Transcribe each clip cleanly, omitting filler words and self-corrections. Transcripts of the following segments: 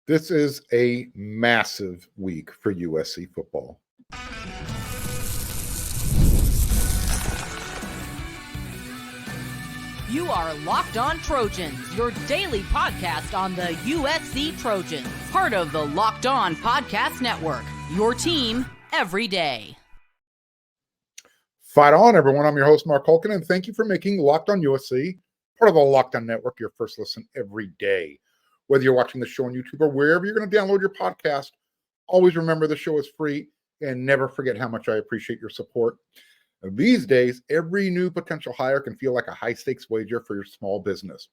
This is a massive week for USC football. You are Locked On Trojans, your daily podcast on the USC Trojans. Part of the Locked On Podcast Network, your team every day. Fight on, everyone. I'm your host, Mark Holkin, and thank you for making Locked On USC part of the Locked On Network, your first listen every day. Whether you're watching the show on YouTube or wherever you're going to download your podcast, always remember the show is free and never forget how much I appreciate your support. These days, every new potential hire can feel like a high-stakes wager for your small business.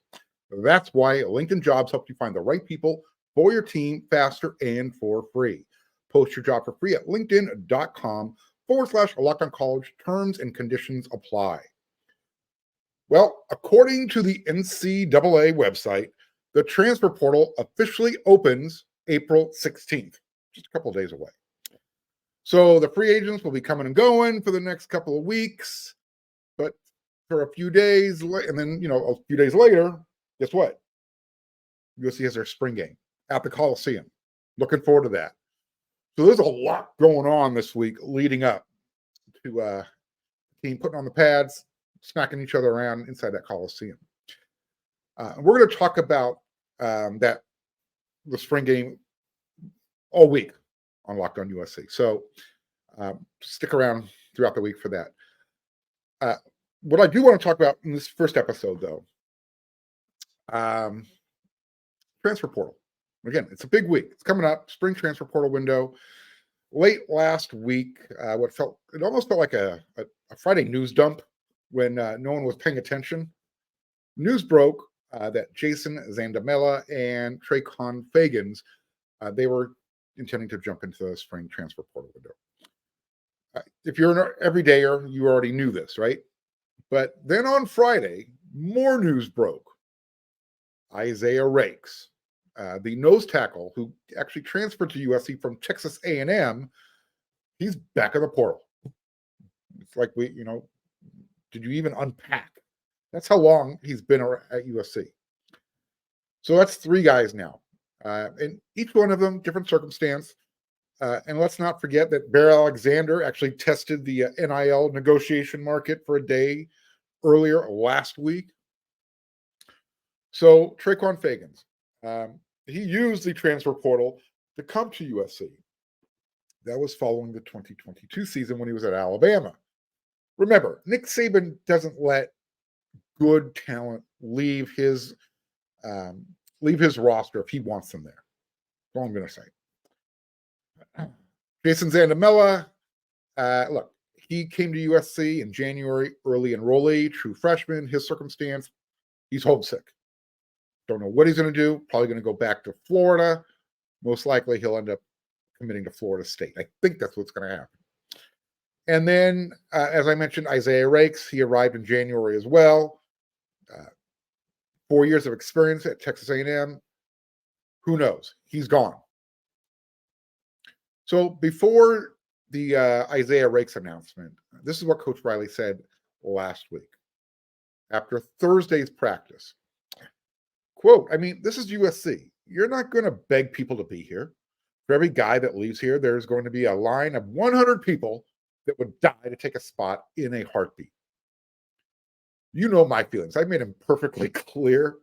That's why LinkedIn Jobs helps you find the right people for your team faster and for free. Post your job for free at linkedin.com/LockedOnCollege. Terms and conditions apply. Well, according to the NCAA website, the transfer portal officially opens April 16th, just a couple of days away. So the free agents will be coming and going for the next couple of weeks, but for a few days, and then, a few days later, guess what? USC has their spring game at the Coliseum. Looking forward to that. So there's a lot going on this week leading up to the team putting on the pads, smacking each other around inside that Coliseum. We're going to talk about the spring game all week on Locked On USC. So stick around throughout the week for that. What I do want to talk about in this first episode, though, transfer portal. Again, it's a big week. It's coming up, spring transfer portal window. Late last week, it almost felt like a Friday news dump when no one was paying attention. News broke that Jason Zandamela and Trojans Fagans, they were intending to jump into the spring transfer portal window. If you're an everydayer, you already knew this, right? But then on Friday, more news broke. Isaiah Rakes, the nose tackle who actually transferred to USC from Texas A&M, he's back in the portal. It's like did you even unpack? That's how long he's been at USC. So that's three guys now. And each one of them, different circumstance. And let's not forget that Bear Alexander actually tested the NIL negotiation market for a day earlier last week. So Trojans Fagans, he used the transfer portal to come to USC. That was following the 2022 season when he was at Alabama. Remember, Nick Saban doesn't let good talent leave his roster if he wants them there. That's all I'm going to say. Jason Zandamela, look, he came to USC in January, early enrollee, true freshman. His circumstance, he's homesick. Don't know what he's going to do. Probably going to go back to Florida. Most likely he'll end up committing to Florida State. I think that's what's going to happen. And then, as I mentioned, Isaiah Rakes, he arrived in January as well. 4 years of experience at Texas A&M. Who knows? He's gone. So before the Isaiah Rakes announcement, this is what Coach Riley said last week after Thursday's practice. Quote, this is USC. You're not going to beg people to be here. For every guy that leaves here, there's going to be a line of 100 people that would die to take a spot in a heartbeat. You know my feelings. I made them perfectly clear.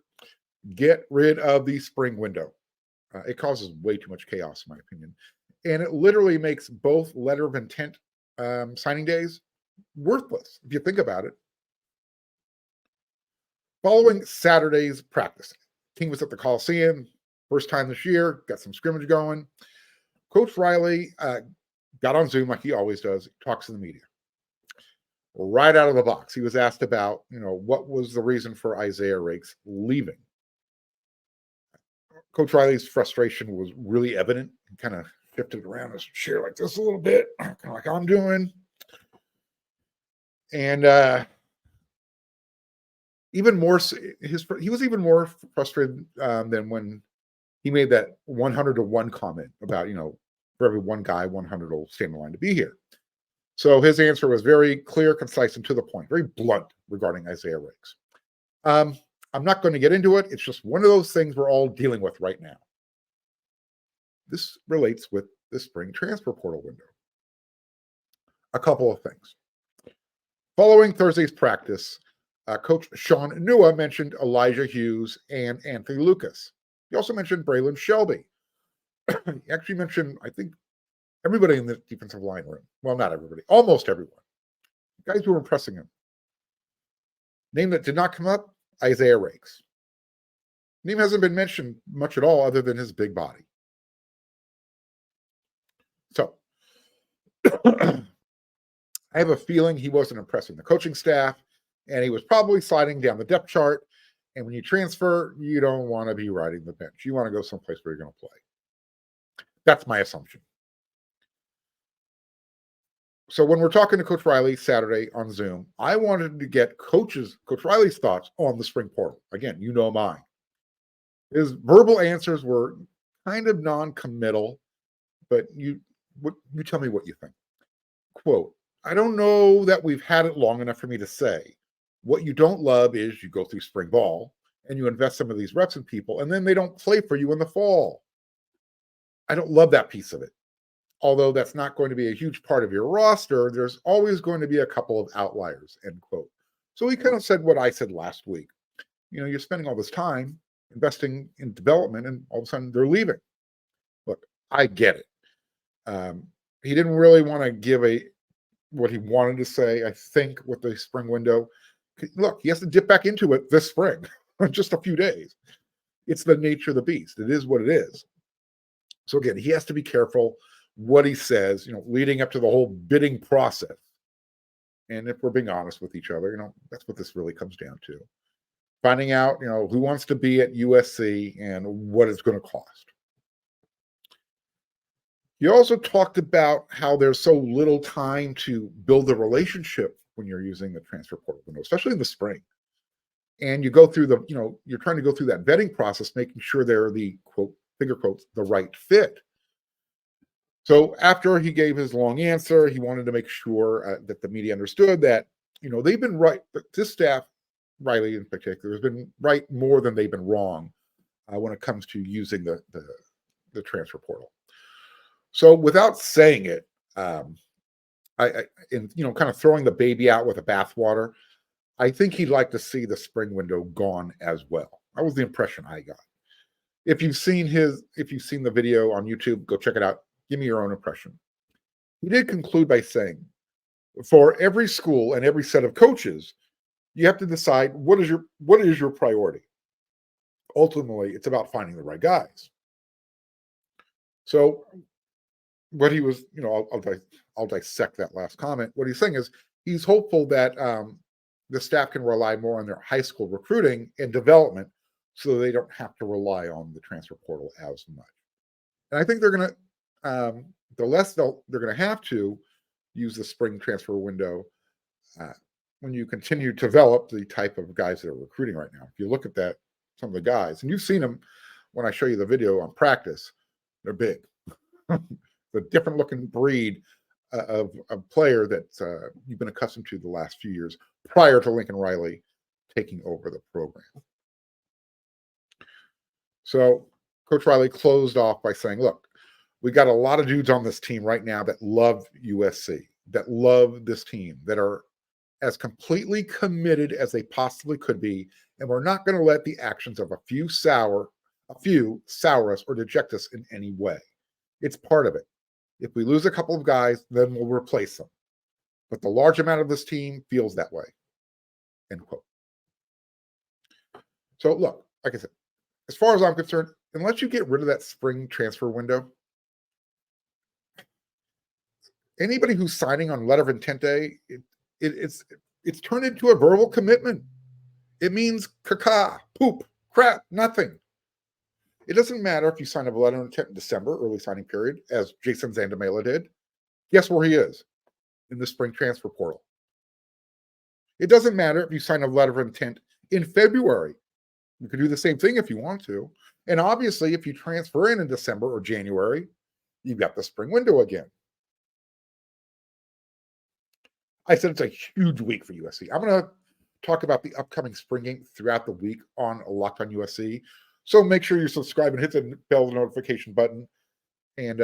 Get rid of the spring window. It causes way too much chaos, in my opinion. And it literally makes both letter of intent signing days worthless, if you think about it. Following Saturday's practice, team was at the Coliseum, first time this year, got some scrimmage going. Coach Riley got on Zoom like he always does, talks to the media. Right out of the box, he was asked about, what was the reason for Isaiah Rakes leaving. Coach Riley's frustration was really evident. He kind of shifted around his chair like this a little bit, kind of like I'm doing. And even more, he was even more frustrated than when he made that 100-to-1 comment about, for every one guy, 100 will stand in line to be here. So his answer was very clear, concise, and to the point, very blunt regarding Isaiah Rakes. I'm not going to get into it. It's just one of those things we're all dealing with right now. this relates with the spring transfer portal window. A couple of things. Following Thursday's practice, Coach Sean Nua mentioned Elijah Hughes and Anthony Lucas. He also mentioned Braylon Shelby. He actually mentioned, I think, everybody in the defensive line room. Well, not everybody, almost everyone. Guys who were impressing him. Name that did not come up, Isaiah Rakes. Name hasn't been mentioned much at all other than his big body. So, I have a feeling he wasn't impressing the coaching staff, and he was probably sliding down the depth chart. And when you transfer, you don't want to be riding the bench. You want to go someplace where you're going to play. That's my assumption. So when we're talking to Coach Riley Saturday on Zoom, I wanted to get Coach Riley's thoughts on the spring portal. Again, you know mine. His verbal answers were kind of non-committal, but you tell me what you think. Quote, I don't know that we've had it long enough for me to say. What you don't love is you go through spring ball and you invest some of these reps in people, and then they don't play for you in the fall. I don't love that piece of it. Although that's not going to be a huge part of your roster, there's always going to be a couple of outliers, end quote. So he kind of said what I said last week. You're spending all this time investing in development, and all of a sudden they're leaving. Look, I get it. He didn't really want to give what he wanted to say, I think, with the spring window. Look, he has to dip back into it this spring, just a few days. It's the nature of the beast. It is what it is. So again, he has to be careful what he says, leading up to the whole bidding process. And if we're being honest with each other, that's what this really comes down to. Finding out, who wants to be at USC and what it's going to cost. He also talked about how there's so little time to build a relationship when you're using the transfer portal window, especially in the spring. And you go through you're trying to go through that vetting process, making sure they're the, quote, finger quotes, the right fit. So after he gave his long answer, he wanted to make sure that the media understood that, they've been right. This staff, Riley in particular, has been right more than they've been wrong when it comes to using the transfer portal. So without saying it, kind of throwing the baby out with the bathwater, I think he'd like to see the spring window gone as well. That was the impression I got. If you've seen the video on YouTube, go check it out. Give me your own impression. He did conclude by saying, for every school and every set of coaches, you have to decide what is your priority. Ultimately, it's about finding the right guys. So what he was, I'll dissect that last comment. What he's saying is he's hopeful that the staff can rely more on their high school recruiting and development so they don't have to rely on the transfer portal as much. And I think they're going to, the less they're going to have to use the spring transfer window when you continue to develop the type of guys that are recruiting right now. If you look at that, some of the guys, and you've seen them when I show you the video on practice, they're big. The different looking breed of player that you've been accustomed to the last few years prior to Lincoln Riley taking over the program. So Coach Riley closed off by saying, look, we got a lot of dudes on this team right now that love USC, that love this team, that are as completely committed as they possibly could be, and we're not going to let the actions of a few sour us or deject us in any way. It's part of it. If we lose a couple of guys, then we'll replace them. But the large amount of this team feels that way. End quote. So look, like I said, as far as I'm concerned, unless you get rid of that spring transfer window, anybody who's signing on letter of intent day, it's turned into a verbal commitment. It means caca, poop, crap, nothing. It doesn't matter if you sign a letter of intent in December, early signing period, as Jason Zandamela did. Guess where he is? In the spring transfer portal. It doesn't matter if you sign a letter of intent in February. You could do the same thing if you want to. And obviously, if you transfer in December or January, you've got the spring window again. I said it's a huge week for USC. I'm going to talk about the upcoming spring game throughout the week on Locked on USC. So make sure you subscribe and hit the bell notification button. And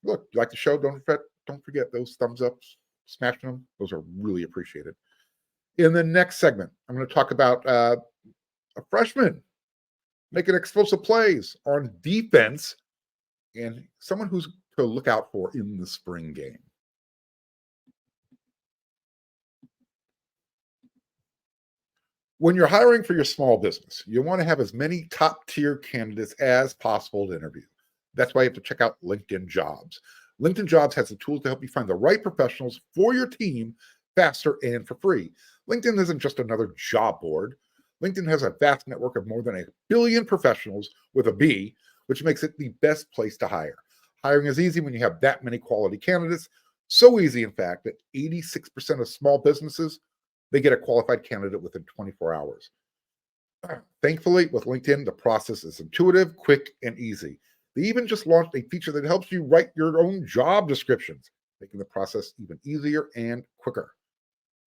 look, you like the show? Don't forget those thumbs ups, smashing them. Those are really appreciated. In the next segment, I'm going to talk about a freshman making explosive plays on defense and someone who's to look out for in the spring game. When you're hiring for your small business, you want to have as many top-tier candidates as possible to interview. That's why you have to check out LinkedIn Jobs. LinkedIn Jobs has the tools to help you find the right professionals for your team faster and for free. LinkedIn isn't just another job board. LinkedIn has a vast network of more than 1 billion professionals with a B, which makes it the best place to hire. Hiring is easy when you have that many quality candidates. So easy, in fact, that 86% of small businesses, they get a qualified candidate within 24 hours. Thankfully, with LinkedIn, the process is intuitive, quick, and easy. They even just launched a feature that helps you write your own job descriptions, making the process even easier and quicker.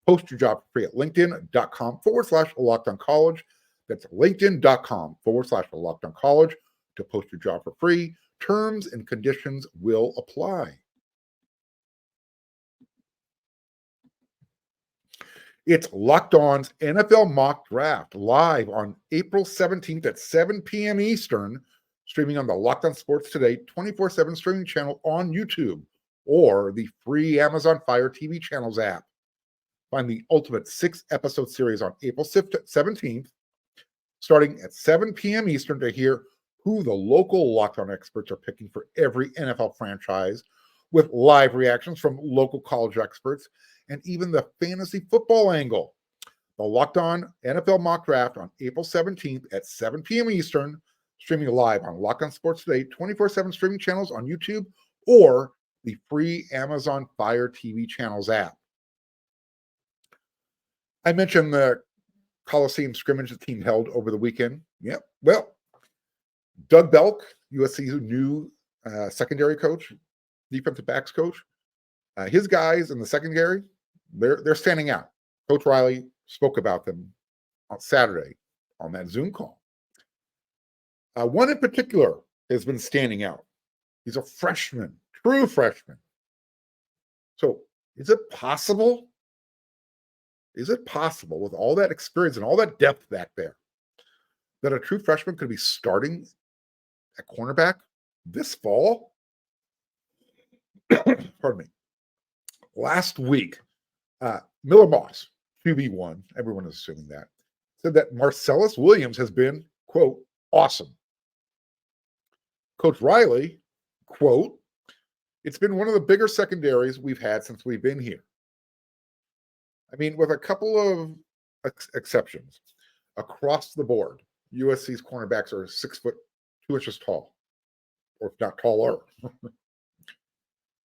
Post your job for free at linkedin.com/LockedOnCollege. That's linkedin.com/LockedOnCollege to post your job for free. Terms and conditions will apply. It's Locked On's NFL Mock Draft live on April 17th at 7 p.m. Eastern, streaming on the Locked On Sports Today 24/7 streaming channel on YouTube or the free Amazon Fire TV channels app. Find the ultimate 6-episode series on April 17th, starting at 7 p.m. Eastern, to hear who the local Locked On experts are picking for every NFL franchise, with live reactions from local college experts and even the fantasy football angle. The Locked On NFL Mock Draft on April 17th at 7 p.m. Eastern, streaming live on Locked On Sports Today 24/7 streaming channels on YouTube or the free Amazon Fire TV channels app. I mentioned the Coliseum scrimmage the team held over the weekend. Yep. Well, Doug Belk, USC's new secondary coach, defensive backs coach, his guys in the secondary, they're standing out. Coach Riley spoke about them on Saturday on that Zoom call. One in particular has been standing out. He's a freshman, true freshman. So is it possible? Is it possible, with all that experience and all that depth back there, that a true freshman could be starting at cornerback this fall? Pardon me. Last week, Miller Moss, QB1, everyone is assuming that, said that Marcellus Williams has been, quote, awesome. Coach Riley, quote, it's been one of the bigger secondaries we've had since we've been here. I mean, with a couple of exceptions, across the board, USC's cornerbacks are 6 foot 2 inches tall, or if not taller.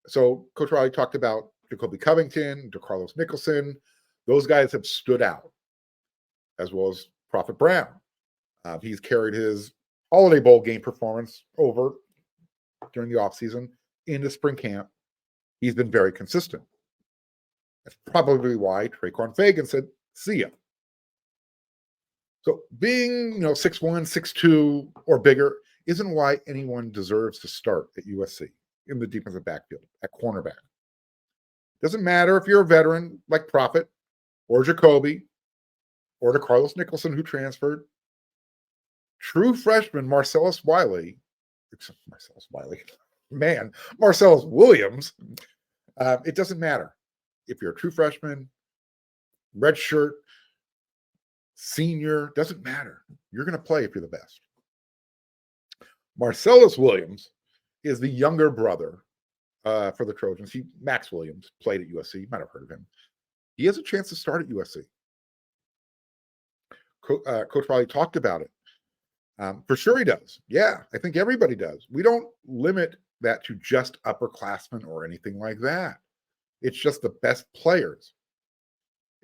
So Coach Riley talked about Jacoby Covington, DeCarlos Nicholson. Those guys have stood out, as well as Prophet Brown. He's carried his Holiday Bowl game performance over during the offseason into spring camp. He's been very consistent. That's probably why Traquan Fagan said, see ya. So being, 6'1", 6'2", or bigger isn't why anyone deserves to start at USC in the defensive backfield at cornerback. Doesn't matter if you're a veteran like Prophet or Jacoby or DeCarlos Nicholson, who transferred. True freshman Marcellus Williams, it doesn't matter. If you're a true freshman, redshirt, senior, doesn't matter. You're going to play if you're the best. Marcellus Williams is the younger brother for the Trojans. Max Williams played at USC. You might have heard of him. He has a chance to start at USC. Coach Riley talked about it. For sure he does. Yeah, I think everybody does. We don't limit that to just upperclassmen or anything like that. It's just the best players.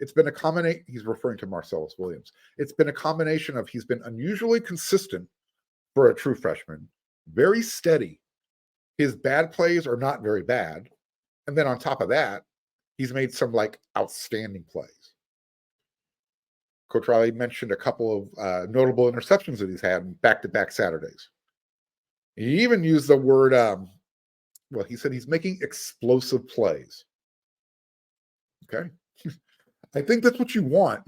It's been a combination. He's referring to Marcellus Williams. It's been a combination of, he's been unusually consistent for a true freshman, very steady. His bad plays are not very bad. And then on top of that, he's made some outstanding plays. Coach Riley mentioned a couple of notable interceptions that he's had in back-to-back Saturdays. He even used the word Well, he said he's making explosive plays. Okay. I think that's what you want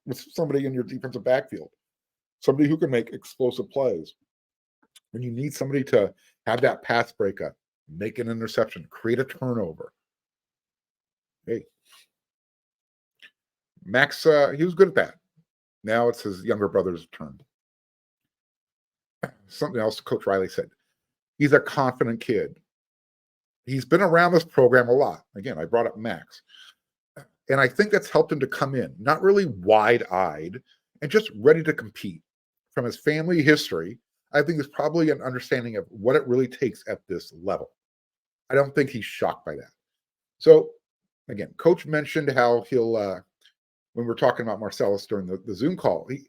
with somebody in your defensive backfield. Somebody who can make explosive plays. When you need somebody to have that pass breakup, make an interception, create a turnover. Hey, Max, he was good at that. Now it's his younger brother's turn. Something else Coach Riley said. He's a confident kid. He's been around this program a lot. Again, I brought up Max. And I think that's helped him to come in, not really wide-eyed and just ready to compete. From his family history, I think there's probably an understanding of what it really takes at this level. I don't think he's shocked by that. So, again, Coach mentioned how he'll, when we're talking about Marcellus during the Zoom call, he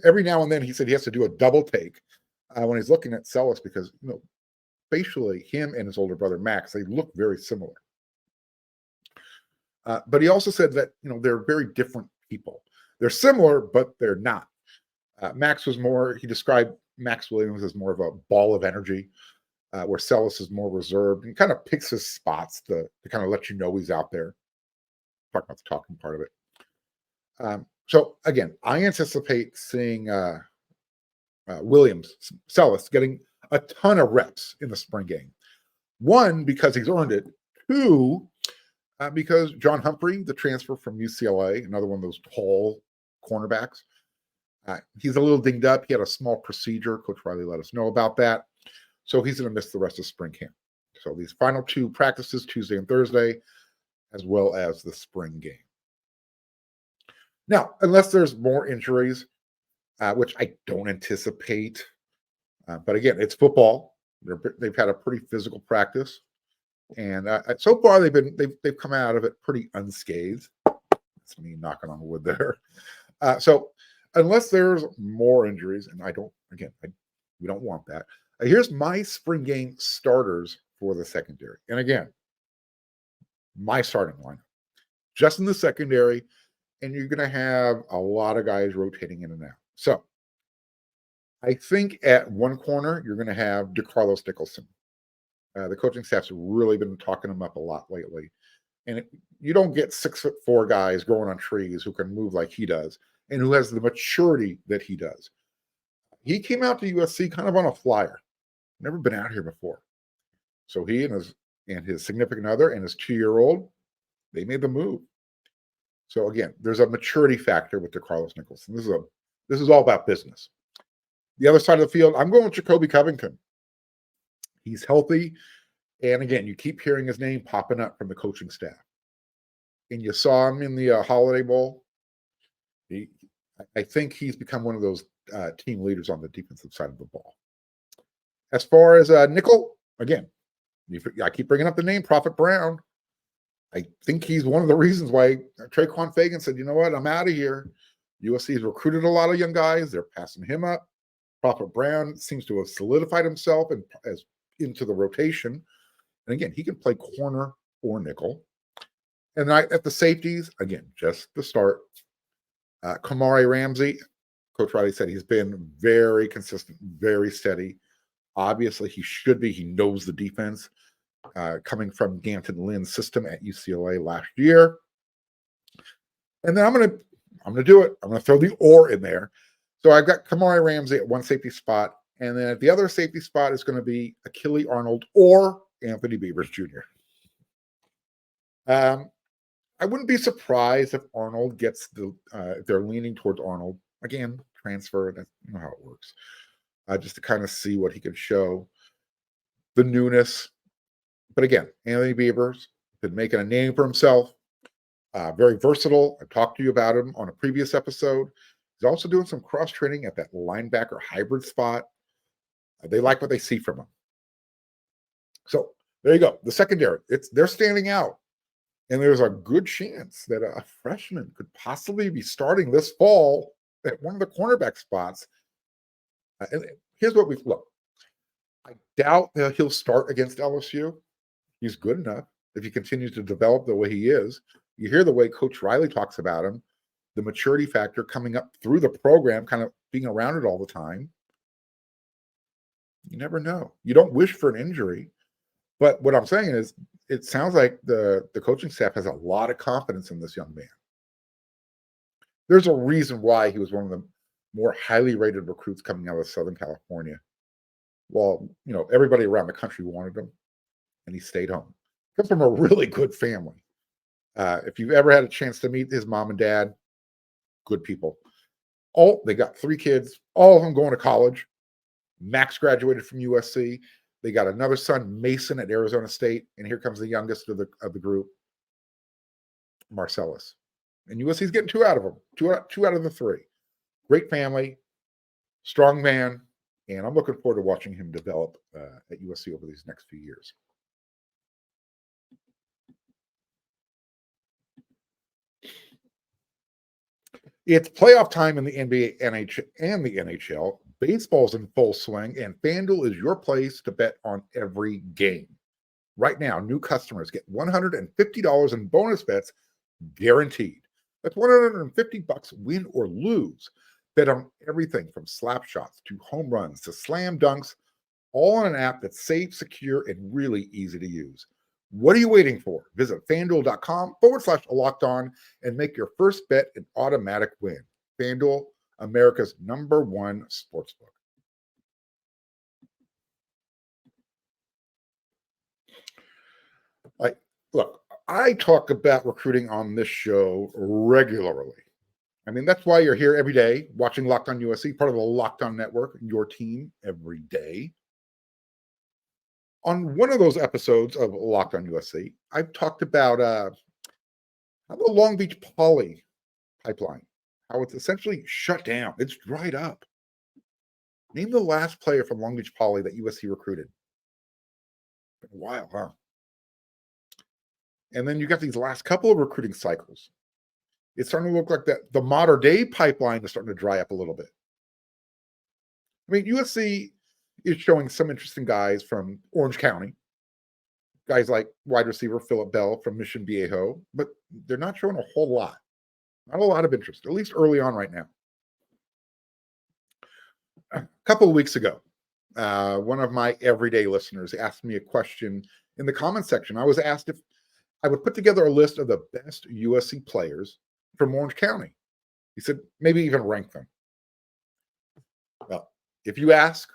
every now and then he said he has to do a double take when he's looking at Celis because, facially, him and his older brother Max, they look very similar. But he also said that, they're very different people. They're similar, but they're not. Max was more, he described Max Williams as more of a ball of energy, where Celis is more reserved and kind of picks his spots to kind of let you know he's out there. Talking about the talking part of it. So, again, I anticipate seeing Williams, Celis, getting a ton of reps in the spring game. One, because he's earned it. Two, because John Humphrey, the transfer from UCLA, another one of those tall cornerbacks, he's a little dinged up. He had a small procedure. Coach Riley let us know about that. So he's going to miss the rest of spring camp. So these final two practices, Tuesday and Thursday, as well as the spring game. Now, unless there's more injuries, which I don't anticipate, but again, it's football. They've had a pretty physical practice. And so far, they've come out of it pretty unscathed. That's me knocking on wood there. So unless there's more injuries, and we don't want that. Here's my spring game starters for the secondary. And again, my starting lineup, just in the secondary, and you're going to have a lot of guys rotating in and out. So I think at one corner, you're going to have DeCarlos Nicholson. The coaching staff's really been talking him up a lot lately. And you don't get 6'4" guys growing on trees who can move like he does and who has the maturity that he does. He came out to USC kind of on a flyer. Never been out here before. So he and his significant other and his 2-year-old, they made the move. So again, there's a maturity factor with DeCarlos Nicholson. This is all about business. The other side of the field, I'm going with Jacoby Covington. He's healthy. And again, you keep hearing his name popping up from the coaching staff. And you saw him in the Holiday Bowl. I think he's become one of those team leaders on the defensive side of the ball. As far as nickel, again, I keep bringing up the name Prophet Brown. I think he's one of the reasons why Traquan Fagan said, you know what, I'm out of here. USC has recruited a lot of young guys. They're passing him up. Prophet Brown seems to have solidified himself as into the rotation. And again, he can play corner or nickel. And at the safeties, again, just the start. Kamari Ramsey, Coach Riley said he's been very consistent, very steady. Obviously, he should be. He knows the defense. Coming from Antonlynn's system at UCLA last year. And then I'm gonna do it. I'm gonna throw the or in there. So I've got Kamari Ramsey at one safety spot, and then at the other safety spot is going to be Achille Arnold or Anthony Beavers Jr. I wouldn't be surprised if Arnold gets if they're leaning towards Arnold. Again, transfer, that's how it works. Just to kind of see what he could show. The newness. But again, Anthony Beavers been making a name for himself. Very versatile. I talked to you about him on a previous episode. He's also doing some cross-training at that linebacker hybrid spot. They like what they see from him. So there you go. The secondary, they're standing out. And there's a good chance that a freshman could possibly be starting this fall at one of the cornerback spots. And here's what look. I doubt that he'll start against LSU. He's good enough if he continues to develop the way he is. You hear the way Coach Riley talks about him, the maturity factor coming up through the program, kind of being around it all the time. You never know. You don't wish for an injury. But what I'm saying is, it sounds like the coaching staff has a lot of confidence in this young man. There's a reason why he was one of the more highly rated recruits coming out of Southern California. Well, everybody around the country wanted him, and he stayed home. Comes from a really good family. If you've ever had a chance to meet his mom and dad, good people. They got 3 kids, all of them going to college. Max graduated from USC. They got another son, Mason, at Arizona State, and here comes the youngest of the group, Marcellus. And USC's getting 2 out of them, two out of the 3. Great family, strong man, and I'm looking forward to watching him develop at USC over these next few years. It's playoff time in the NBA, NHL, and the NHL. Baseball's in full swing, and FanDuel is your place to bet on every game. Right now, new customers get $150 in bonus bets guaranteed. That's $150 win or lose. Bet on everything from slap shots to home runs to slam dunks, all on an app that's safe, secure, and really easy to use. What are you waiting for? Visit FanDuel.com/LockedOn and make your first bet an automatic win. FanDuel, America's #1 sportsbook. Look, I talk about recruiting on this show regularly. I mean, that's why you're here every day watching Locked On USC, part of the Locked On Network, your team every day. On one of those episodes of Locked On USC, I've talked about how the Long Beach Poly pipeline, how it's essentially shut down. It's dried up. Name the last player from Long Beach Poly that USC recruited. Been a while, huh? And then you got these last couple of recruiting cycles. It's starting to look like that the modern day pipeline is starting to dry up a little bit. I mean, USC is showing some interesting guys from Orange County, guys like wide receiver Philip Bell from Mission Viejo, but they're not showing a whole lot. Not a lot of interest, at least early on right now. A couple of weeks ago, one of my everyday listeners asked me a question in the comment section. I was asked if I would put together a list of the best USC players from Orange County. He said, maybe even rank them. Well, if you ask,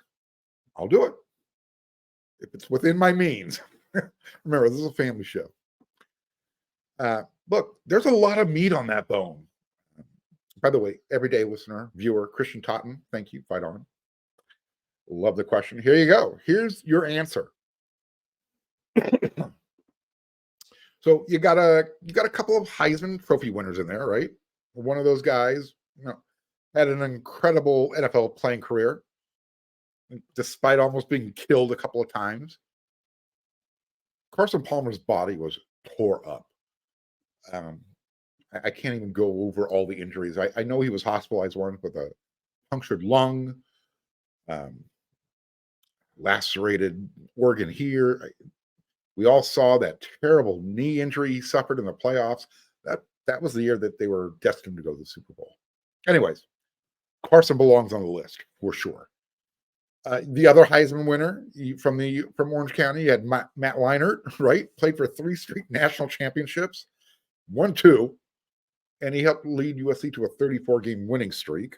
I'll do it. If it's within my means. Remember, this is a family show. Look, there's a lot of meat on that bone. By the way, everyday listener, viewer, Christian Totten, thank you. Fight on. Love the question. Here you go. Here's your answer. So you got a couple of Heisman Trophy winners in there, right? One of those guys, had an incredible NFL playing career, despite almost being killed a couple of times. Carson Palmer's body was tore up. I can't even go over all the injuries. I know he was hospitalized once with a punctured lung, lacerated organ here. We all saw that terrible knee injury he suffered in the playoffs. That was the year that they were destined to go to the Super Bowl. Anyways, Carson belongs on the list for sure. The other Heisman winner from Orange County, you had Matt Leinart, right? Played for 3 straight national championships, won 2, and he helped lead USC to a 34-game winning streak.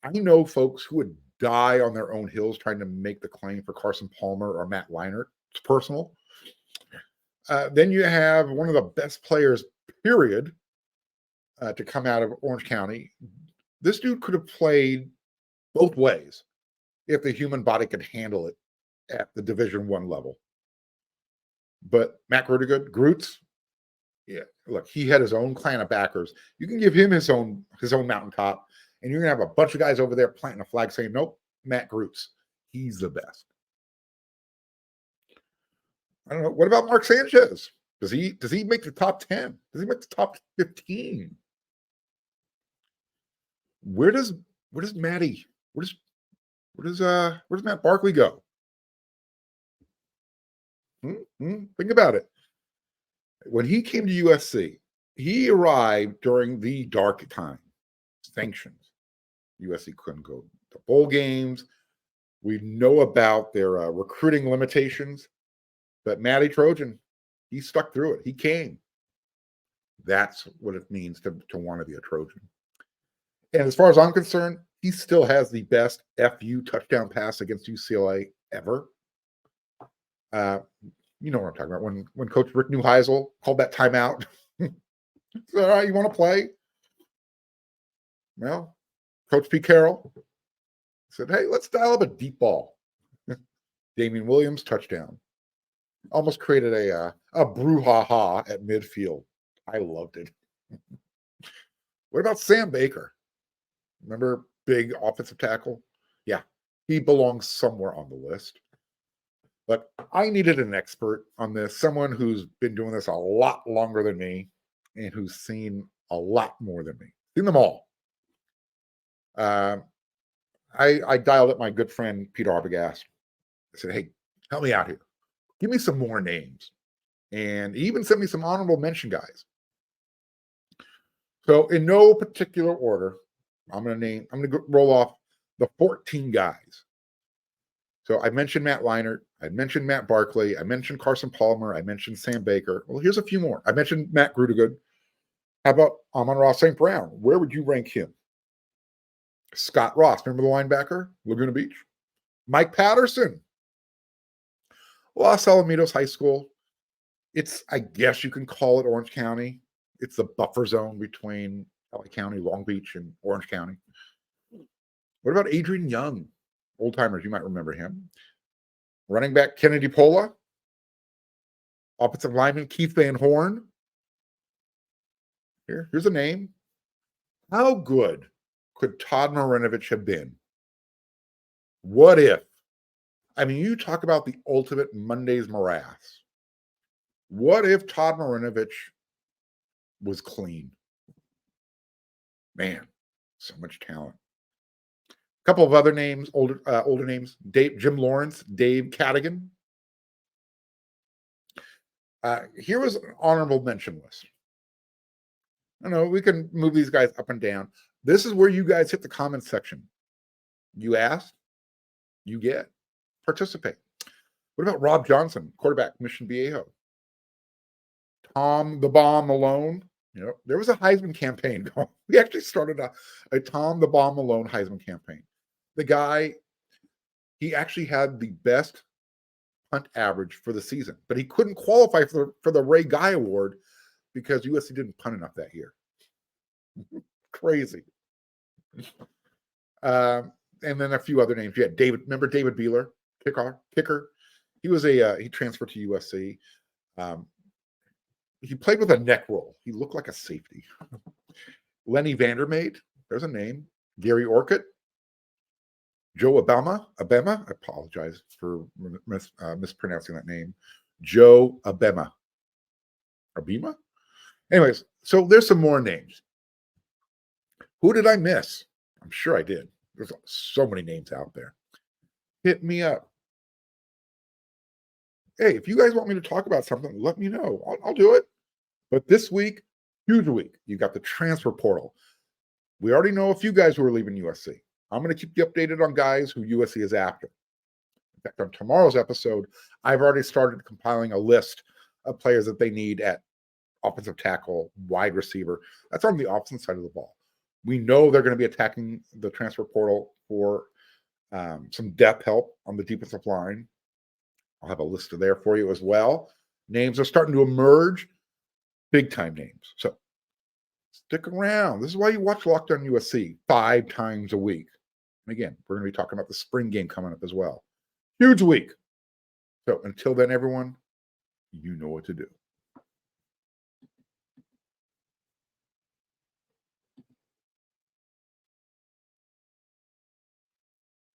I know folks who would die on their own hills trying to make the claim for Carson Palmer or Matt Leinart. It's personal. Then you have one of the best players, period, to come out of Orange County. This dude could have played both ways if the human body could handle it at the Division I level. But Matt Groots, yeah, look, he had his own clan of backers. You can give him his own mountaintop, and you're going to have a bunch of guys over there planting a flag saying, nope, Matt Groots, he's the best. I don't know. What about Mark Sanchez? Does he make the top 10? Does he make the top 15? Where does Matt Barkley go? Think about it. When he came to USC, he arrived during the dark time, sanctions. USC couldn't go to bowl games. We know about their recruiting limitations, but Matty Trojan, he stuck through it. He came. That's what it means to want to be a Trojan. And as far as I'm concerned, he still has the best FU touchdown pass against UCLA ever. You know what I'm talking about. When Coach Rick Neuheisel called that timeout. All right, you want to play? Well, Coach P. Carroll said, hey, let's dial up a deep ball. Damian Williams, touchdown. Almost created a brouhaha at midfield. I loved it. What about Sam Baker? Remember, big offensive tackle? Yeah, he belongs somewhere on the list. But I needed an expert on this, someone who's been doing this a lot longer than me and who's seen a lot more than me. Seen them all. I dialed up my good friend, Peter Arbogast. I said, hey, help me out here. Give me some more names. And he even sent me some honorable mention guys. So in no particular order, I'm going to roll off the 14 guys. So I mentioned Matt Leinart. I mentioned Matt Barkley. I mentioned Carson Palmer. I mentioned Sam Baker. Well, here's a few more. I mentioned Matt Grudegood. How about Amon-Ra St. Brown? Where would you rank him? Scott Ross, remember the linebacker? Laguna Beach. Mike Patterson. Los Alamitos High School. It's, I guess you can call it Orange County. It's the buffer zone between LA County, Long Beach, and Orange County. What about Adrian Young? Old timers, you might remember him. Running back Kennedy Pola. Offensive lineman Keith Van Horn. Here's a name. How good could Todd Marinovich have been? What if? I mean, you talk about the ultimate Monday's morass. What if Todd Marinovich was clean? Man, so much talent. A couple of other names, older names: Jim Lawrence, Dave Cadigan. Here was an honorable mention list. I know we can move these guys up and down. This is where you guys hit the comment section. You ask, you get, participate. What about Rob Johnson, quarterback, Mission Viejo? Tom the Bomb Malone. You know, there was a Heisman campaign going. We actually started a Tom the Bomb Malone Heisman campaign. The guy, he actually had the best punt average for the season, but he couldn't qualify for the Ray Guy Award because USC didn't punt enough that year. Crazy. And then a few other names. Yeah, remember David Beeler, kicker. He was he transferred to USC. He played with a neck roll. He looked like a safety. Lenny Vandermaid, there's a name. Gary Orcutt. Joe Abema. I apologize for mispronouncing that name. Joe Abema. Anyways, so there's some more names. Who did I miss? I'm sure I did. There's so many names out there. Hit me up. Hey, if you guys want me to talk about something, let me know. I'll do it. But this week, huge week. You got the transfer portal. We already know a few guys who are leaving USC. I'm going to keep you updated on guys who USC is after. In fact, on tomorrow's episode, I've already started compiling a list of players that they need at offensive tackle, wide receiver. That's on the offensive side of the ball. We know they're going to be attacking the transfer portal for some depth help on the defensive line. I'll have a list there for you as well. Names are starting to emerge, big-time names. So stick around. This is why you watch Locked On USC 5 times a week. And again, we're going to be talking about the spring game coming up as well. Huge week. So until then, everyone, you know what to do.